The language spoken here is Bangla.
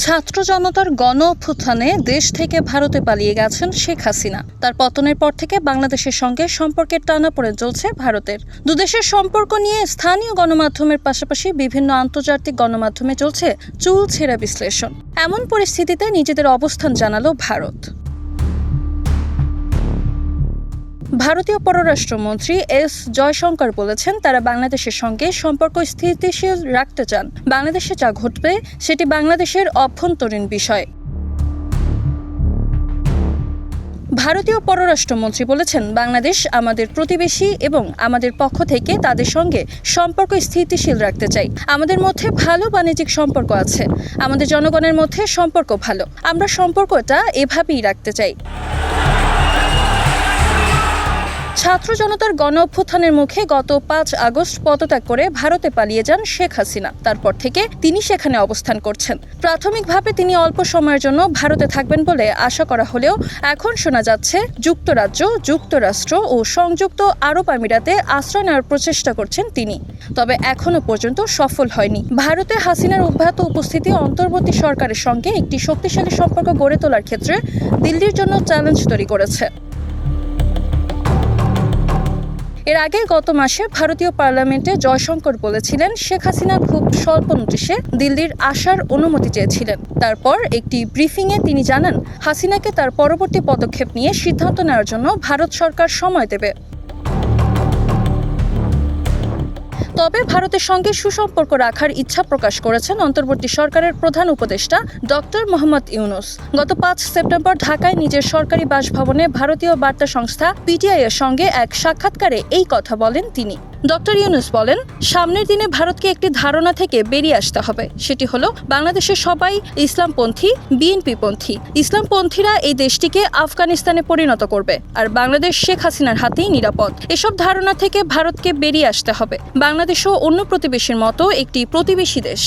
ছাত্র জনতার গণ অভ্যুত্থানে দেশ থেকে ভারতে পালিয়ে গেছেন শেখ হাসিনা। তার পতনের পর থেকে বাংলাদেশের সঙ্গে সম্পর্কের টানাপোড়েন চলছে ভারতের। দুদেশের সম্পর্ক নিয়ে স্থানীয় গণমাধ্যমের পাশাপাশি বিভিন্ন আন্তর্জাতিক গণমাধ্যমে চলছে চুলছেঁড়া বিশ্লেষণ। এমন পরিস্থিতিতে নিজেদের অবস্থান জানালো ভারত। ভারতীয় পররাষ্ট্রমন্ত্রী এস জয়শঙ্কর বলেছেন, তারা বাংলাদেশের সঙ্গে সম্পর্ক স্থিতিশীল রাখতে চান। বাংলাদেশে যা ঘটবে সেটি বাংলাদেশের অভ্যন্তরীণ বিষয়। ভারতীয় পররাষ্ট্রমন্ত্রী বলেছেন, বাংলাদেশ আমাদের প্রতিবেশী এবং আমাদের পক্ষ থেকে তাদের সঙ্গে সম্পর্ক স্থিতিশীল রাখতে চাই। আমাদের মধ্যে ভালো বাণিজ্যিক সম্পর্ক আছে, আমাদের জনগণের মধ্যে সম্পর্ক ভালো। আমরা সম্পর্কটা এভাবেই রাখতে চাই। ছাত্র জনতার গণ অভ্যুত্থানের মুখে গত ৫ আগস্ট পদত্যাগ করে ভারতে পালিয়ে যান শেখ হাসিনা। তারপর থেকে তিনি সেখানে অবস্থান করছেন। প্রাথমিকভাবে তিনি অল্প সময়ের জন্য ভারতে থাকবেন বলে আশা করা হলেও এখন শোনা যাচ্ছে যুক্তরাজ্য, যুক্তরাষ্ট্র ও সংযুক্ত আরব আমিরাতে আশ্রয় নেওয়ার প্রচেষ্টা করছেন তিনি। তবে এখনও পর্যন্ত সফল হয়নি। ভারতে হাসিনার অব্যাহত উপস্থিতি অন্তর্বর্তী সরকারের সঙ্গে একটি শক্তিশালী সম্পর্ক গড়ে তোলার ক্ষেত্রে দিল্লির জন্য চ্যালেঞ্জ তৈরি করেছে। এর আগে গত মাসে ভারতীয় পার্লামেন্টে জয়শঙ্কর বলেছিলেন, শেখ হাসিনা খুব স্বল্প নোটিশে দিল্লির আসার অনুমতি চেয়েছিলেন। তারপর একটি ব্রিফিংয়ে তিনি জানান, হাসিনাকে তার পরবর্তী পদক্ষেপ নিয়ে সিদ্ধান্ত নেওয়ার জন্য ভারত সরকার সময় দেবে। তবে ভারতের সঙ্গে সুসম্পর্ক রাখার ইচ্ছা প্রকাশ করেছেন অন্তর্বর্তী সরকারের প্রধান উপদেষ্টা ডক্টর মোহাম্মদ ইউনূস। গত ৫ সেপ্টেম্বর ঢাকায় নিজের সরকারি বাসভবনে ভারতীয় বার্তা সংস্থা পিটিআই এর সঙ্গে এক সাক্ষাৎকারে এই কথা বলেন তিনি। ডক্টর ইউনূস বলেন, সামনের দিনে ভারতকে একটি ধারণা থেকে বেরিয়ে আসতে হবে। সেটি হলো, বাংলাদেশের সবাই ইসলামপন্থী, বিএনপিপন্থী। ইসলামপন্থীরা এই দেশটিকে আফগানিস্তানে পরিণত করবে, আর বাংলাদেশ শেখ হাসিনার হাতেই নিরাপদ। এসব ধারণা থেকে ভারতকে বেরিয়ে আসতে হবে। বাংলাদেশও অন্য প্রতিবেশীর মতো একটি প্রতিবেশী দেশ।